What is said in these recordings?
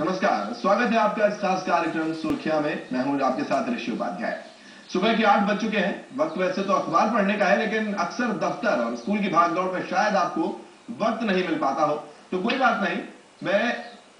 नमस्कार, स्वागत है आपका इस खास कार्यक्रम सुर्खियां में। मैं हूं आपके साथ ऋषि उपाध्याय। सुबह के 8 बज चुके हैं। वक्त वैसे तो अखबार पढ़ने का है, लेकिन अक्सर दफ्तर और स्कूल की भागदौड़ में शायद आपको वक्त नहीं मिल पाता हो, तो कोई बात नहीं। मैं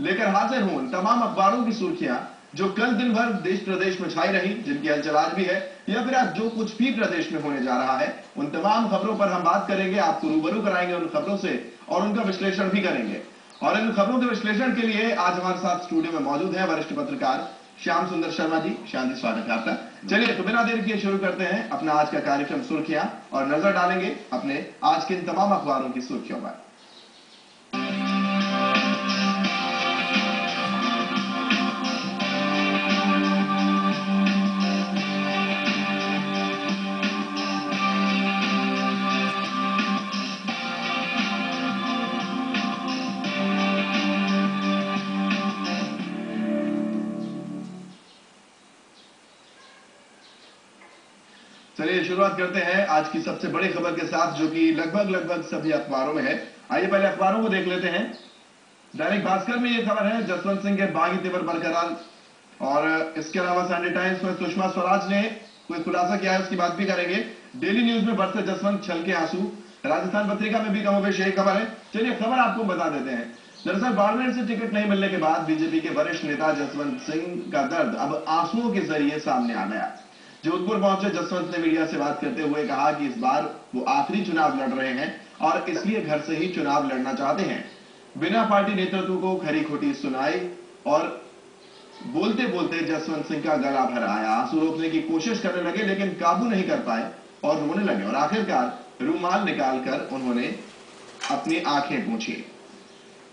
लेकर हाजिर हूं तमाम अखबारों की सुर्खियां जो कल दिन भर देश प्रदेश में छाई रही, जिनकी हलचल आज भी है या फिर आज जो कुछ भी प्रदेश में होने जा रहा है, उन तमाम खबरों पर हम बात करेंगे, आपको रूबरू कराएंगे उन खबरों से और उनका विश्लेषण भी करेंगे। और इन खबरों के विश्लेषण के लिए आज हमारे साथ स्टूडियो में मौजूद है वरिष्ठ पत्रकार श्याम सुंदर शर्मा जी। श्याम जी, स्वागत है आपका। चलिए तो बिना देर किए शुरू करते हैं अपना आज का कार्यक्रम सुर्खियां और नजर डालेंगे अपने आज के इन तमाम अखबारों की सुर्खियों पर। चलिए शुरुआत करते हैं आज की सबसे बड़ी खबर के साथ, जो कि लगभग सभी अखबारों में है। आइए पहले अखबारों को देख लेते हैं। दैनिक भास्कर में यह खबर है, जसवंत सिंह के बागी तेवर बरकरार। और इसके अलावा संडे टाइम्स में सुषमा स्वराज ने कोई खुलासा किया है, उसकी बात भी करेंगे। डेली न्यूज में बरसे जसवंत छलके आंसू। राजस्थान पत्रिका में भी कमोबेश यही खबर है। चलिए खबर आपको बता देते हैं। दरअसल बाड़मेर से टिकट नहीं मिलने के बाद बीजेपी के वरिष्ठ नेता जसवंत सिंह का दर्द अब आंसुओं के जरिए सामने आ गया। जोधपुर पहुंचे जसवंत ने मीडिया से बात करते हुए कहा कि इस बार वो आखिरी चुनाव लड़ रहे हैं और इसलिए घर से ही चुनाव लड़ना चाहते हैं। बिना पार्टी नेतृत्व को खरी खोटी सुनाई और बोलते बोलते जसवंत सिंह का गला भर आया। आंसू रोकने की कोशिश करने लगे, लेकिन काबू नहीं कर पाए और रोने लगे और आखिरकार रूमाल निकालकर उन्होंने अपनी आंखें पोंछी।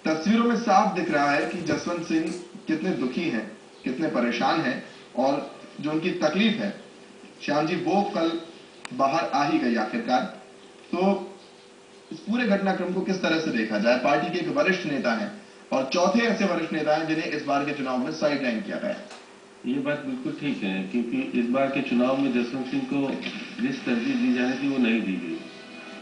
तस्वीरों में साफ दिख रहा है कि जसवंत सिंह कितने दुखी हैं, कितने परेशान हैं और जो उनकी तकलीफ है श्याम जी, वो कल बाहर आ ही गई आखिरकार। तो इस पूरे घटनाक्रम को किस तरह से देखा जाए? पार्टी के एक वरिष्ठ नेता हैं और चौथे ऐसे वरिष्ठ नेता हैं जिन्हें इस बार के चुनाव में साइडलाइन किया गया। ये बात बिल्कुल ठीक है, क्योंकि इस बार के चुनाव में जसवंत सिंह को जिस तरजीह दी जानी थी वो नहीं दी गई।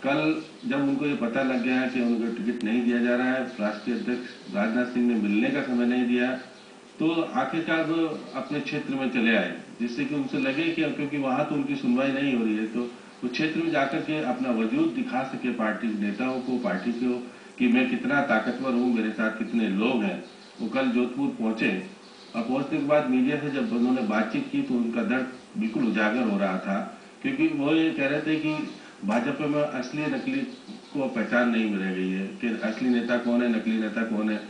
कल जब उनको ये पता लग गया है कि उनको टिकट नहीं दिया जा रहा है, राष्ट्रीय अध्यक्ष राजनाथ सिंह ने मिलने का समय नहीं दिया, तो आखिरकार वो अपने क्षेत्र में चले आए, जिससे कि उनसे लगे कि क्योंकि वहां तो उनकी सुनवाई नहीं हो रही है, तो वो क्षेत्र में जाकर के अपना वजूद दिखा सके पार्टी नेताओं को, पार्टी को, कि मैं कितना ताकतवर हूँ, मेरे साथ कितने लोग हैं। वो कल जोधपुर पहुंचे और पहुंचने के बाद मीडिया से जब उन्होंने बातचीत की तो उनका दर्द बिल्कुल उजागर हो रहा था, क्योंकि वो ये कह रहे थे कि भाजपा में असली नकली को पहचान नहीं मिल गई है कि असली नेता कौन है, नकली नेता कौन है।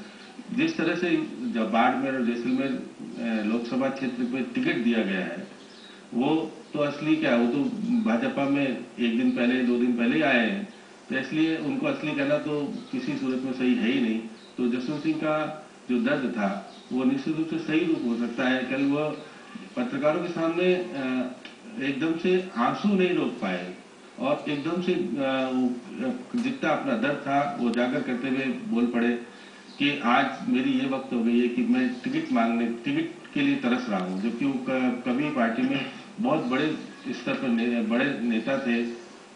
जिस तरह से जब बाड़मेर और जैसलमेर लोकसभा क्षेत्र पे टिकट दिया गया है, वो तो असली क्या है, वो तो भाजपा में एक दिन पहले 2 दिन पहले आए हैं, तो इसलिए उनको असली कहना तो किसी सूरत में सही है ही नहीं। तो जसवंत सिंह का जो दर्द था वो निश्चित रूप से सही रूप हो सकता है। कल वो पत्रकारों के सामने एकदम से आंसू नहीं रोक पाए और एकदम से जितना अपना दर्द था वो जाकर करते हुए बोल पड़े कि आज मेरी ये वक्त हो गई है कि मैं टिकट के लिए तरस रहा हूँ। जबकि वो कभी पार्टी में बहुत बड़े स्तर पर बड़े नेता थे,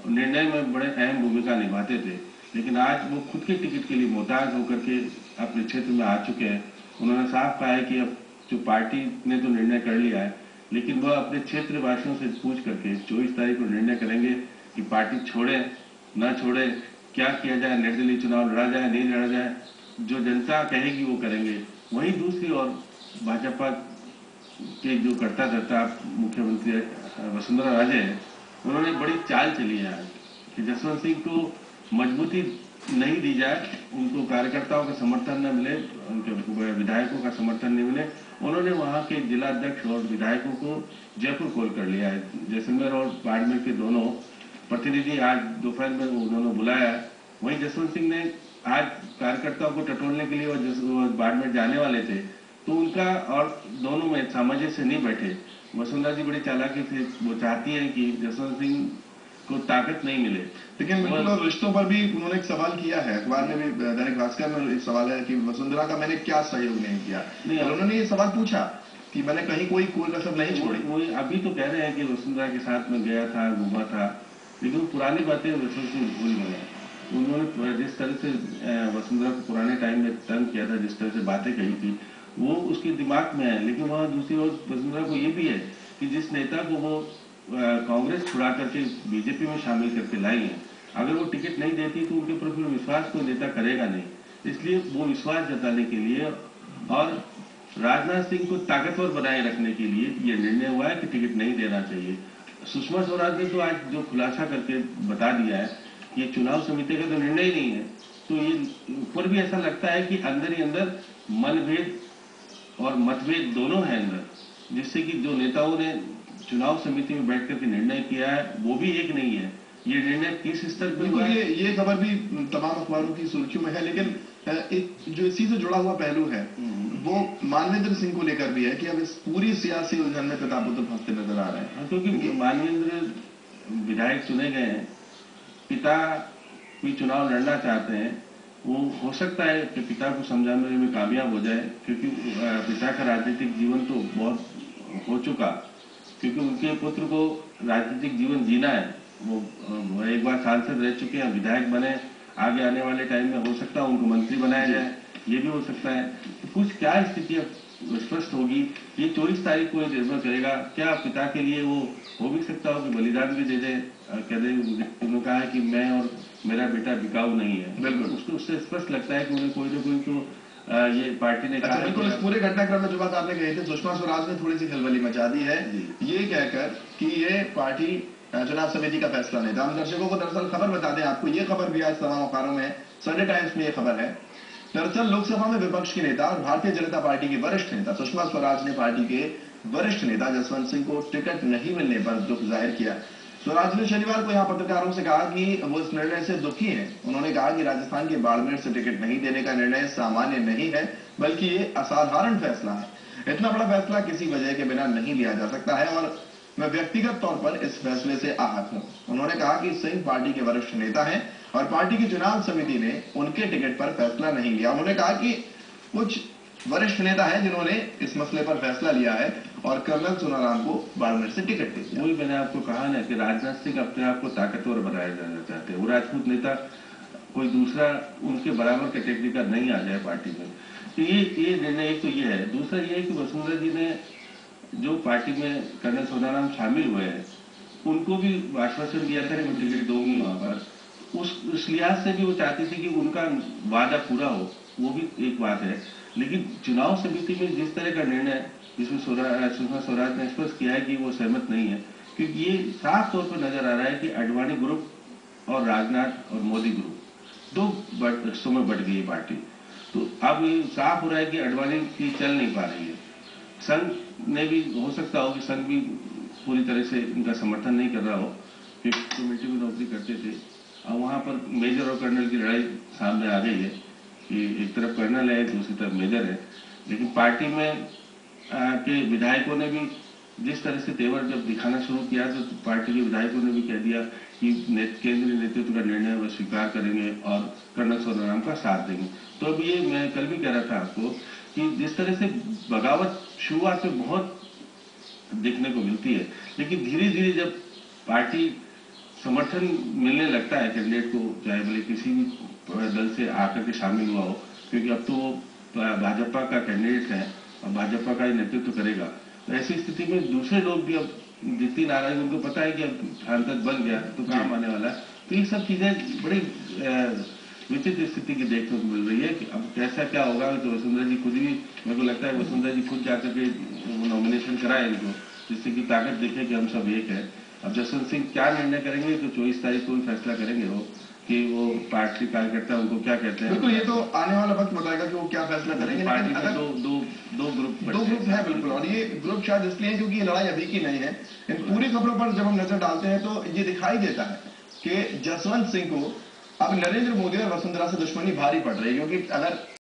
निर्णय में बड़े अहम भूमिका निभाते थे, लेकिन आज वो खुद के टिकट के लिए मोहताज होकर के अपने क्षेत्र में आ चुके हैं। उन्होंने साफ कहा है कि अब जो पार्टी ने तो निर्णय कर लिया है, लेकिन वह अपने क्षेत्र वासियों से पूछ करके 24 तारीख को निर्णय करेंगे कि पार्टी छोड़े न छोड़े, क्या किया जाए, निर्दलीय चुनाव लड़ा जाए नहीं लड़ा जाए, जो जनता कहेगी वो करेंगे। वहीं दूसरी ओर भाजपा के जो करता धरता मुख्यमंत्री वसुंधरा राजे हैं, उन्होंने बड़ी चाल चली है कि जसवंत सिंह को मजबूती नहीं दी जाए, उनको कार्यकर्ताओं का समर्थन न मिले, उनके विधायकों का समर्थन नहीं मिले। उन्होंने वहां के जिला अध्यक्ष और विधायकों को जयपुर कॉल कर लिया है। जैसलमेर और बाड़मेर के दोनों प्रतिनिधि आज दोपहर में उन्होंने बुलाया। वहीं जसवंत सिंह ने आज कार्यकर्ताओं को टटोलने के लिए और बाड़मेर जाने वाले थे, तो उनका और दोनों में सामंजस्य से नहीं बैठे। वसुंधरा जी बड़ी चालाकी से वो चाहती है कि जसवंत सिंह को ताकत नहीं मिले, लेकिन बिल्कुल रिश्तों पर भी उन्होंने एक सवाल किया है। अखबार में भी, दैनिक भास्कर में एक सवाल है कि वसुंधरा का मैंने क्या सहयोग नहीं किया। और उन्होंने ये सवाल पूछा कि मैंने कहीं कोई कसर नहीं छोड़ी। वो अभी तो कह रहे हैं कि वसुंधरा के साथ में गया था, घूमा था, लेकिन पुरानी बातें वसुंधरा सिंह भूल गए। उन्होंने जिस तरह से वसुंधरा को पुराने टाइम में तंग किया था, जिस तरह से बातें कही थी, वो उसके दिमाग में है। लेकिन वहाँ दूसरी ओर वसुंधरा को ये भी है कि जिस नेता को वो कांग्रेस छुड़ा करके बीजेपी में शामिल करके लाई है, अगर वो टिकट नहीं देती तो उनके ऊपर फिर विश्वास कोई नेता करेगा नहीं। इसलिए वो विश्वास जताने के लिए और राजनाथ सिंह को ताकतवर बनाए रखने के लिए ये निर्णय हुआ है कि टिकट नहीं देना चाहिए। सुषमा स्वराज ने तो आज जो खुलासा करके बता दिया है कि ये चुनाव समिति का तो निर्णय ही नहीं है, तो ये ऊपर भी ऐसा लगता है कि अंदर ही अंदर मनभेद और मतभेद दोनों हैं अंदर, जिससे कि जो नेताओं ने चुनाव समिति में बैठ करके निर्णय किया है वो भी एक नहीं है। ये निर्णय किस स्तर पर बिल्कुल, ये खबर भी तमाम अखबारों की सुर्खियों में है, लेकिन एक जो इसी से जुड़ा हुआ पहलू है वो मानवेंद्र सिंह को लेकर भी है कि अब इस पूरी सियासी उलझन में पिता पुत्र फंसते नजर आ रहे हैं। क्योंकि मानवेंद्र विधायक चुने गए हैं, पिता कोई चुनाव लड़ना चाहते हैं, वो हो सकता है कि पिता को समझाने में कामयाब हो जाए, क्योंकि पिता का राजनीतिक जीवन तो बहुत हो चुका, क्योंकि उनके पुत्र को राजनीतिक जीवन जीना है। वो एक बार सांसद रह चुके हैं, विधायक बने, आगे आने वाले टाइम में हो सकता है उनको मंत्री बनाया जाए, ये भी हो सकता है। तो कुछ क्या स्थिति स्पष्ट होगी, ये 24 तारीख को निर्भर करेगा। क्या पिता के लिए वो हो भी सकता हो कि बलिदान भी दे दे, कह दे, उन्होंने कहा है कि मैं और मेरा बेटा बिकाऊ नहीं है। बिल्कुल, उसको उससे स्पष्ट लगता है कि उन्हें कोई ना कोई तो ये पार्टी ने कहा। बिल्कुल, इस पूरे घटनाक्रम में जो बात आपने कही थी, सुषमा स्वराज ने थोड़ी सी खलबली मचा दी है ये कहकर कि ये पार्टी चुनाव समिति का फैसला नहीं था। हम दर्शकों को दरअसल खबर बता दें आपको, ये खबर भी आज तमाम अखबारों में, संडे टाइम्स में ये खबर है। दरअसल लोकसभा में विपक्ष की नेता और भारतीय जनता पार्टी की वरिष्ठ नेता सुषमा स्वराज ने पार्टी के वरिष्ठ नेता जसवंत सिंह को टिकट नहीं मिलने पर दुख जाहिर किया। स्वराज ने शनिवार को यहां पत्रकारों से कहा कि वो इस निर्णय से दुखी हैं। उन्होंने कहा कि राजस्थान के बाड़मेर से टिकट नहीं देने का निर्णय सामान्य नहीं है, बल्कि ये असाधारण फैसला है। इतना बड़ा फैसला किसी वजह के बिना नहीं लिया जा सकता है और मैं व्यक्तिगत तौर पर इस फैसले से आहत हूं। उन्होंने कहा कि सिंह पार्टी के वरिष्ठ नेता हैं और पार्टी की चुनाव समिति ने उनके टिकट पर फैसला नहीं लिया। उन्होंने कहा कि कुछ वरिष्ठ नेता हैं जिन्होंने इस मसले पर फैसला लिया है और कर्नल सोनाराम को बाड़मेर से टिकट दे दिया। वही मैंने आपको कहा ना कि राजनाथ सिंह अपने आप को ताकतवर बनाया जाना चाहते हैं। वो राजपूत नेता कोई दूसरा उनके बराबर कैटेगरी का नहीं आ जाए पार्टी में। तो ये निर्णय एक तो ये है। दूसरा ये है कि वसुंधरा जी ने जो पार्टी में कर्नल सोनाराम शामिल हुए हैं उनको भी आश्वासन दिया था कि मैं टिकट दूंगी वहां पर। उस लिहाज से भी वो चाहती थी कि उनका वादा पूरा हो, वो भी एक बात है। लेकिन चुनाव समिति में जिस तरह का निर्णय जिसमें सुषमा स्वराज ने स्पष्ट किया है कि वो सहमत नहीं है, क्योंकि ये साफ तौर पर नजर आ रहा है कि अडवाणी ग्रुप और राजनाथ और मोदी ग्रुप दो हिस्सों में बट गई है पार्टी। तो अब ये साफ हो रहा है कि अडवाणी की चल नहीं पा रही है। संघ ने भी हो सकता हो कि संघ भी पूरी तरह से इनका समर्थन नहीं कर रहा हो, क्योंकि कमेटी में नौकरी करते थे। अब वहां पर मेजर और कर्नल की लड़ाई सामने आ गई है कि एक तरफ कर्नल है, दूसरी तरफ मेजर है। लेकिन पार्टी में के विधायकों ने भी जिस तरह से तेवर जब दिखाना शुरू किया तो पार्टी के विधायकों ने भी कह दिया कि केंद्रीय नेतृत्व का निर्णय वह स्वीकार करेंगे और कर्नल सोनाराम का साथ देंगे। तो अब ये मैं कल भी कह रहा था आपको कि जिस तरह से बगावत शुरुआत में बहुत देखने को मिलती है, लेकिन धीरे धीरे जब पार्टी समर्थन मिलने लगता है कैंडिडेट को, चाहे भले किसी भी दल से आकर के शामिल हुआ हो, क्योंकि अब तो वो भाजपा का कैंडिडेट है और भाजपा का ही नेतृत्व करेगा। तो ऐसी स्थिति में दूसरे लोग भी अब जितनी नाराज, उनको पता है कि अब सांसद बन गया तो काम आने वाला है। तो ये सब चीजें बड़ी विचित्र स्थिति की देखने को मिल रही है कि अब कैसा क्या होगा। तो वसुंधरा जी खुद भी, मेरे को लगता है वसुंधरा जी खुद जाकर के नॉमिनेशन कराए इनको, जिससे कि ताकत दिखे कि हम सब एक है। अब जसवंत सिंह क्या निर्णय करेंगे तो 24 तारीख को फैसला करेंगे वो कि वो पार्टी कार्यकर्ता उनको क्या कहते हैं। बिल्कुल, ये तो आने वाला वक्त बताएगा कि वो क्या फैसला करेंगे। पार्टी में दो ग्रुप है बिल्कुल, और ये ग्रुप शायद इसलिए क्योंकि ये लड़ाई अभी की नहीं है। इन पूरी खबरों पर जब हम नजर डालते हैं तो ये दिखाई देता है कि जसवंत सिंह को अब नरेंद्र मोदी और वसुंधरा से दुश्मनी भारी पड़ रही है, क्योंकि अगर